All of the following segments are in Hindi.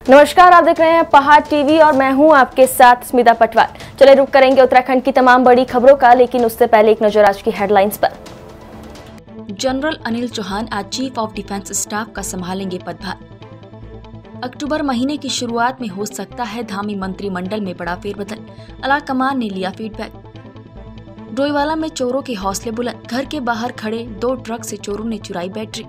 नमस्कार, आप देख रहे हैं पहाड़ टीवी और मैं हूं आपके साथ स्मिता पटवार। चले रुक करेंगे उत्तराखंड की तमाम बड़ी खबरों का, लेकिन उससे पहले एक नजर आज की हेडलाइंस पर। जनरल अनिल चौहान आज चीफ ऑफ डिफेंस स्टाफ का संभालेंगे पदभार। अक्टूबर महीने की शुरुआत में हो सकता है धामी मंत्रिमंडल में बड़ा फेरबदल, आलाकमान ने लिया फीडबैक। डोईवाला में चोरों के हौसले बुलंद, घर के बाहर खड़े 2 ट्रक से चोरों ने चुराई बैटरी।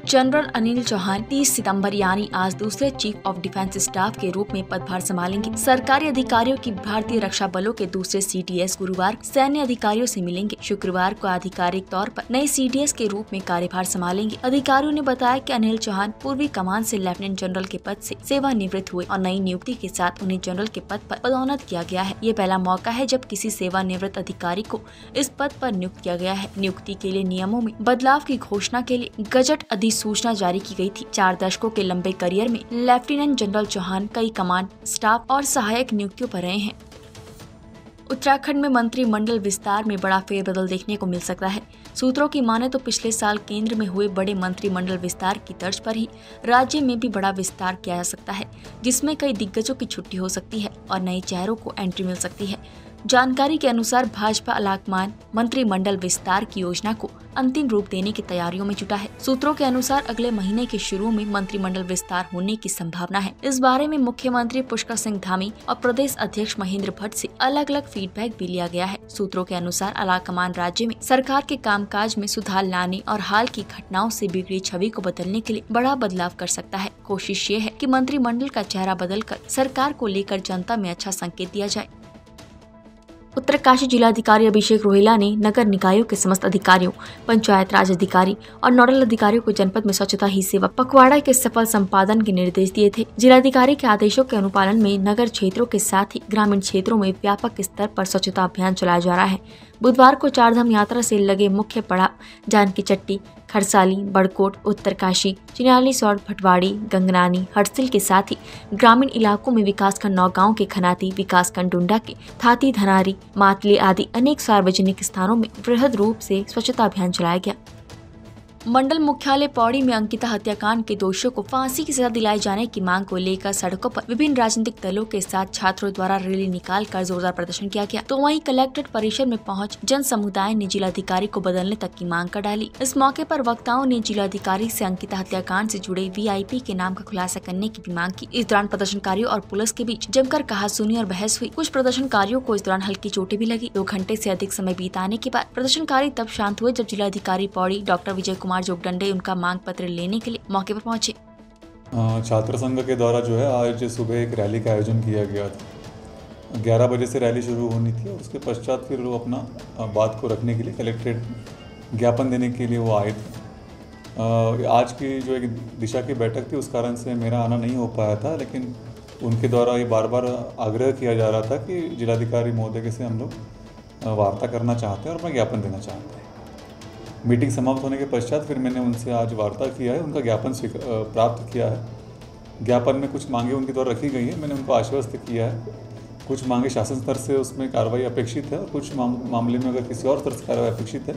जनरल अनिल चौहान 30 सितंबर यानी आज दूसरे चीफ ऑफ डिफेंस स्टाफ के रूप में पदभार संभालेंगे। सरकारी अधिकारियों की भारतीय रक्षा बलों के दूसरे CDS गुरुवार सैन्य अधिकारियों से मिलेंगे। शुक्रवार को आधिकारिक तौर पर नए CDS के रूप में कार्यभार संभालेंगे। अधिकारियों ने बताया कि अनिल चौहान पूर्वी कमान से लेफ्टिनेंट जनरल के पद से सेवानिवृत्त हुए और नई नियुक्ति के साथ उन्हें जनरल के पद पर पदोन्नत किया गया है। ये पहला मौका है जब किसी सेवानिवृत्त अधिकारी को इस पद पर नियुक्त किया गया है। नियुक्ति के लिए नियमों में बदलाव की घोषणा के लिए गजट सूचना जारी की गई थी। 4 दशकों के लंबे करियर में लेफ्टिनेंट जनरल चौहान कई कमांड, स्टाफ और सहायक नियुक्तियों पर रहे हैं। उत्तराखंड में मंत्रिमंडल विस्तार में बड़ा फेरबदल देखने को मिल सकता है। सूत्रों की माने तो पिछले साल केंद्र में हुए बड़े मंत्रिमंडल विस्तार की तर्ज पर ही राज्य में भी बड़ा विस्तार किया जा सकता है, जिसमें कई दिग्गजों की छुट्टी हो सकती है और नए चेहरों को एंट्री मिल सकती है। जानकारी के अनुसार भाजपा आलाकमान मंत्रिमंडल विस्तार की योजना को अंतिम रूप देने की तैयारियों में जुटा है। सूत्रों के अनुसार अगले महीने के शुरू में मंत्रिमंडल विस्तार होने की संभावना है। इस बारे में मुख्यमंत्री पुष्कर सिंह धामी और प्रदेश अध्यक्ष महेंद्र भट्ट से अलग अलग फीडबैक भी लिया गया है। सूत्रों के अनुसार आलाकमान राज्य में सरकार के कामकाज में सुधार लाने और हाल की घटनाओं से बिगड़ी छवि को बदलने के लिए बड़ा बदलाव कर सकता है। कोशिश ये है कि मंत्रिमंडल का चेहरा बदलकर सरकार को लेकर जनता में अच्छा संकेत दिया जाए। उत्तरकाशी जिलाधिकारी अभिषेक रोहिला ने नगर निकायों के समस्त अधिकारियों, पंचायत राज अधिकारी और नोडल अधिकारियों को जनपद में स्वच्छता ही सेवा पखवाड़ा के सफल संपादन के निर्देश दिए थे। जिलाधिकारी के आदेशों के अनुपालन में नगर क्षेत्रों के साथ ही ग्रामीण क्षेत्रों में व्यापक स्तर पर स्वच्छता अभियान चलाया जा रहा है। बुधवार को चारधाम यात्रा से लगे मुख्य पड़ाव जानकी चट्टी, खरसाली, बड़कोट, उत्तरकाशी, चिन्याली सौड़, भटवाड़ी, गंगनानी, हरसिल के साथ ही ग्रामीण इलाकों में विकासखंड नौगांव के खनाती, विकासखंड डुंडा के थाती, धनारी, मातली आदि अनेक सार्वजनिक स्थानों में वृहद रूप से स्वच्छता अभियान चलाया गया। मंडल मुख्यालय पौड़ी में अंकिता हत्याकांड के दोषियों को फांसी की सजा दिलाए जाने की मांग को लेकर सड़कों पर विभिन्न राजनीतिक दलों के साथ छात्रों द्वारा रैली निकालकर जोरदार प्रदर्शन किया गया। तो वहीं कलेक्ट्रेट परिसर में पहुंच जन समुदाय ने जिलाधिकारी को बदलने तक की मांग कर डाली। इस मौके पर वक्ताओं ने जिलाधिकारी से अंकिता हत्याकांड से जुड़े VIP के नाम का खुलासा करने की भी मांग की। इस दौरान प्रदर्शनकारियों और पुलिस के बीच जमकर कहासुनी और बहस हुई। कुछ प्रदर्शनकारियों को इस दौरान हल्की चोटें भी लगी। 2 घंटे से अधिक समय बीताने के बाद प्रदर्शनकारी तब शांत हुए जब जिलाधिकारी पौड़ी डॉक्टर विजय कुमार जोगदंडे उनका मांग पत्र लेने के लिए मौके पर पहुंचे। छात्र संघ के द्वारा जो है आज सुबह एक रैली का आयोजन किया गया था। 11 बजे से रैली शुरू होनी थी और उसके पश्चात फिर वो अपना बात को रखने के लिए कलेक्ट्रेट ज्ञापन देने के लिए वो आए थे। आज की जो एक दिशा की बैठक थी उस कारण से मेरा आना नहीं हो पाया था, लेकिन उनके द्वारा ये बार बार आग्रह किया जा रहा था कि जिलाधिकारी महोदय से हम लोग वार्ता करना चाहते हैं और अपना ज्ञापन देना चाहते हैं। मीटिंग समाप्त होने के पश्चात फिर मैंने उनसे आज वार्ता किया है, उनका ज्ञापन प्राप्त किया है। ज्ञापन में कुछ मांगे उनके द्वारा रखी गई है, मैंने उनको आश्वस्त किया है। कुछ मांगे शासन स्तर से उसमें कार्रवाई अपेक्षित है और कुछ मामले में अगर किसी और स्तर से कार्रवाई अपेक्षित है,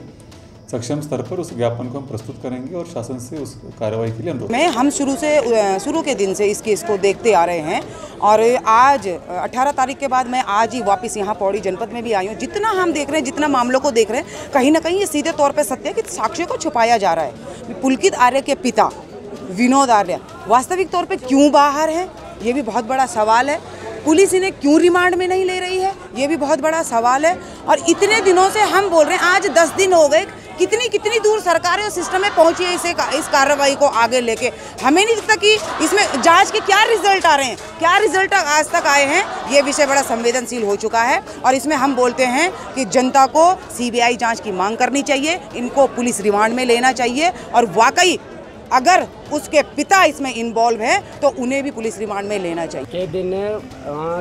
सक्षम स्तर पर उस ज्ञापन को हम प्रस्तुत करेंगे और शासन से उस कार्रवाई के लिए अनुरोध। हम शुरू के दिन से इस केस को देखते आ रहे हैं और आज 18 तारीख के बाद मैं आज ही वापस यहाँ पौड़ी जनपद में भी आई हूँ। जितना हम देख रहे हैं, जितना मामलों को देख रहे हैं, कहीं ना कहीं ये सीधे तौर पे सत्य है कि साक्ष्यों को छुपाया जा रहा है। पुलकित आर्य के पिता विनोद आर्य वास्तविक तौर पे क्यों बाहर है, ये भी बहुत बड़ा सवाल है। पुलिस इन्हें क्यों रिमांड में नहीं ले रही है, ये भी बहुत बड़ा सवाल है। और इतने दिनों से हम बोल रहे हैं, आज 10 दिन हो गए, कितनी दूर सरकारें और सिस्टम में पहुंची है इस कार्रवाई को आगे लेके। हमें नहीं दिखता कि इसमें जांच के क्या रिजल्ट आ रहे हैं, क्या रिजल्ट आज तक आए हैं। ये विषय बड़ा संवेदनशील हो चुका है और इसमें हम बोलते हैं कि जनता को CBI जांच की मांग करनी चाहिए, इनको पुलिस रिमांड में लेना चाहिए और वाकई अगर उसके पिता इसमें इन्वॉल्व है तो उन्हें भी पुलिस रिमांड में लेना चाहिए। के दिन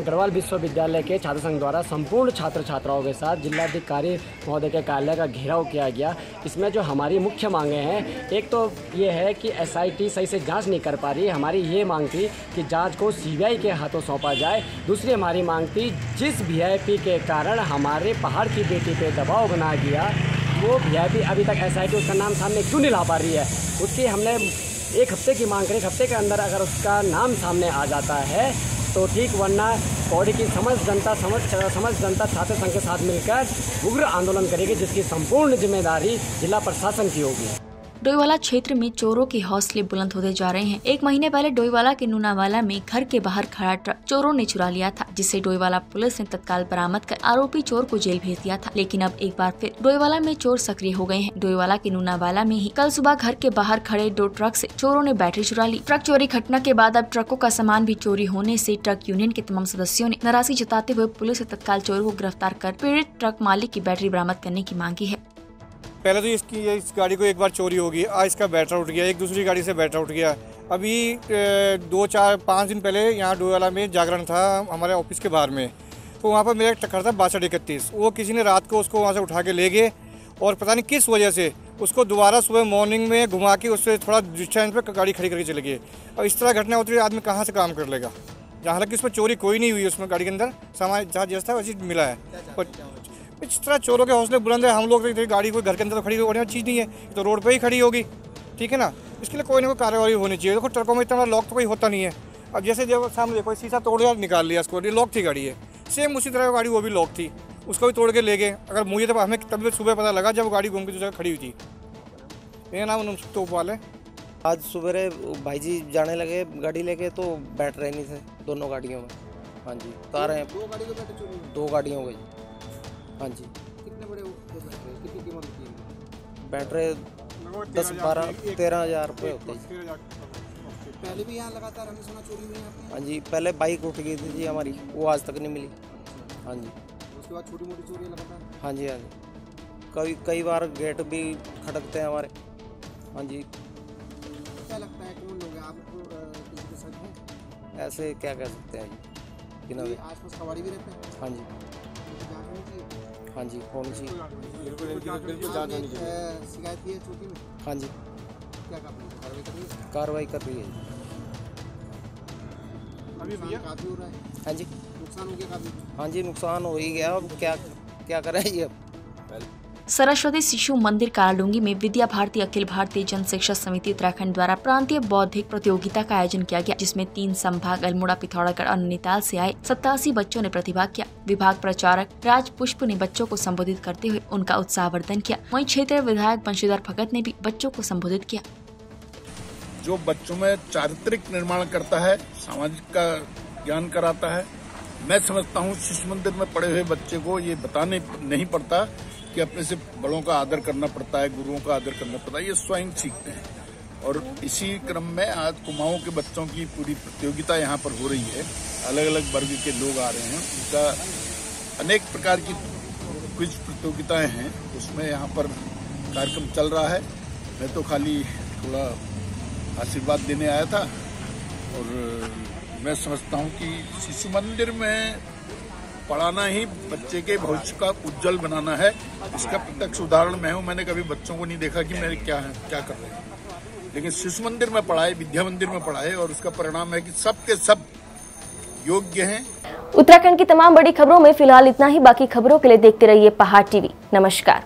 गढ़वाल विश्वविद्यालय के छात्र संघ द्वारा संपूर्ण छात्र छात्राओं के साथ जिलाधिकारी महोदय के कार्यालय का घेराव किया गया। इसमें जो हमारी मुख्य मांगे हैं, एक तो ये है कि SIT सही से जांच नहीं कर पा रही। हमारी ये मांग थी कि जांच को CBI के हाथों सौंपा जाए। दूसरी हमारी मांग थी, जिस VIP के कारण हमारे पहाड़ की बेटी पे दबाव बना गया, वो VIP अभी तक SIT उसका नाम सामने क्यों नहीं ला पा रही है, उसकी हमने एक हफ्ते की मांग करें, एक हफ्ते के अंदर अगर उसका नाम सामने आ जाता है तो ठीक, वरना पौड़ी की समस्त जनता छात्र संघ के साथ मिलकर उग्र आंदोलन करेगी, जिसकी संपूर्ण जिम्मेदारी जिला प्रशासन की होगी। डोईवाला क्षेत्र में चोरों के हौसले बुलंद होते जा रहे हैं। एक महीने पहले डोईवाला के नूनावाला में घर के बाहर खड़ा ट्रक चोरों ने चुरा लिया था, जिसे डोईवाला पुलिस ने तत्काल बरामद कर आरोपी चोर को जेल भेज दिया था। लेकिन अब एक बार फिर डोईवाला में चोर सक्रिय हो गए हैं। डोईवाला के नूनावाला में ही कल सुबह घर के बाहर खड़े 2 ट्रक से चोरों ने बैटरी चुरा ली। ट्रक चोरी घटना के बाद अब ट्रकों का सामान भी चोरी होने से ट्रक यूनियन के तमाम सदस्यों ने नाराजगी जताते हुए पुलिस से तत्काल चोरों को गिरफ्तार कर पीड़ित ट्रक मालिक की बैटरी बरामद करने की मांग की है। पहले तो इस गाड़ी को एक बार चोरी होगी, आज इसका बैटरा उठ गया, एक दूसरी गाड़ी से बैटरा उठ गया। अभी 2, 4, 5 दिन पहले यहाँ डोईवाला में जागरण था हमारे ऑफिस के बाहर में, तो वहाँ पर मेरा एक टक्कर था 6231। वो किसी ने रात को उसको वहाँ से उठा के ले गए और पता नहीं किस वजह से उसको दोबारा सुबह मॉर्निंग में घुमा के उससे थोड़ा डिस्टेंस पर गाड़ी खड़ी करके चले गए। और इस तरह घटना होती है, आदमी कहाँ से काम कर लेगा। हालांकि उसमें चोरी कोई नहीं हुई, उसमें गाड़ी के अंदर सामान जहाँ जैसा था वैसे मिला है। इस तरह चोरों के हौसले बुलंद है। हम लोग गाड़ी कोई घर के अंदर तो खड़ी होने वाली चीज़ नहीं है, तो रोड पे ही खड़ी होगी, ठीक है ना। इसके लिए कोई ना कोई कार्रवाई होनी चाहिए। देखो ट्रकों में इतना लॉक तो कोई होता नहीं है। अब जैसे जब सामने देखो शीशा तोड़ दिया, निकाल लिया इसको, ये लॉक थी गाड़ी है, सेम उसी तरह गाड़ी वो भी लॉक थी, उसको भी तोड़ के ले गए। अगर मुझे तो हमें तभी सुबह पता लगा जब गाड़ी घूम के दूसरी जगह खड़ी हुई थी। मेरा नाम तोपवाल है। आज सुबह भाई जी जाने लगे गाड़ी लेके, तो बैठ रहे नहीं थे दोनों गाड़ियों में। हाँ जी, कार है 2 गाड़ियों गई। हाँ जी, कितने बड़े कितनी कीमत होती है? बैटरे 10, 12, 13 हज़ार रुपये होते हैं। पहले भी यहाँ लगातार हमने सुना चोरी हुई है। हाँ जी, पहले बाइक उठ गई थी जी हमारी, वो आज तक नहीं मिली। हाँ जी, उसके बाद छोटी मोटी चोरी लगातार। हाँ जी, हाँ जी, कई बार गेट भी खटकते हैं हमारे। हाँ जी, क्या लगता है कौन लोग हैं आपको, किसी के साथ हैं? ऐसे क्या कह सकते हैं जी, बिना आसपास सवारी भी रहते हैं। हाँ जी, हाँ जी, होनी चाहिए। शिकायत की है चौकी में। हाँ जी, क्या कार्रवाई कर रही है? कार्रवाई कर रही है। अभी काफ़ी हो रहा है। हाँ जी, नुकसान हो गया काफ़ी। हाँ जी, नुकसान हो ही गया। अब क्या करें जी। अब सरस्वती शिशु मंदिर कालाडूंगी में विद्या भारती अखिल भारतीय जन शिक्षा समिति उत्तराखंड द्वारा प्रांतीय बौद्धिक प्रतियोगिता का आयोजन किया गया, जिसमें 3 संभाग अल्मोड़ा, पिथौरागढ़ और नैनीताल से आए 87 बच्चों ने प्रतिभाग किया। विभाग प्रचारक राज पुष्प ने बच्चों को संबोधित करते हुए उनका उत्साहवर्धन किया। वहीं क्षेत्रीय विधायक बंशीधर भगत ने भी बच्चों को संबोधित किया। जो बच्चों में चारित्रिक निर्माण करता है, सामाजिक का ज्ञान कराता है। मैं समझता हूँ शिशु मंदिर में पढ़े हुए बच्चे को ये बताने नहीं पड़ता कि अपने से बड़ों का आदर करना पड़ता है, गुरुओं का आदर करना पड़ता है, ये स्वयं सीखते हैं। और इसी क्रम में आज कुमाऊं के बच्चों की पूरी प्रतियोगिता यहाँ पर हो रही है। अलग अलग वर्ग के लोग आ रहे हैं, उनका अनेक प्रकार की क्विज प्रतियोगिताएं हैं, उसमें यहाँ पर कार्यक्रम चल रहा है। मैं तो खाली थोड़ा आशीर्वाद देने आया था। और मैं समझता हूँ कि शिशु मंदिर में पढ़ाना ही बच्चे के भविष्य का उज्जवल बनाना है। इसका प्रत्यक्ष उदाहरण मैं हूँ। मैंने कभी बच्चों को नहीं देखा कि मेरे क्या कर रहे हैं, लेकिन शिशु मंदिर में पढ़ाए, विद्या मंदिर में पढ़ाए, और उसका परिणाम है कि सब के सब योग्य हैं। उत्तराखंड की तमाम बड़ी खबरों में फिलहाल इतना ही। बाकी खबरों के लिए देखते रहिए पहाड़ टीवी। नमस्कार।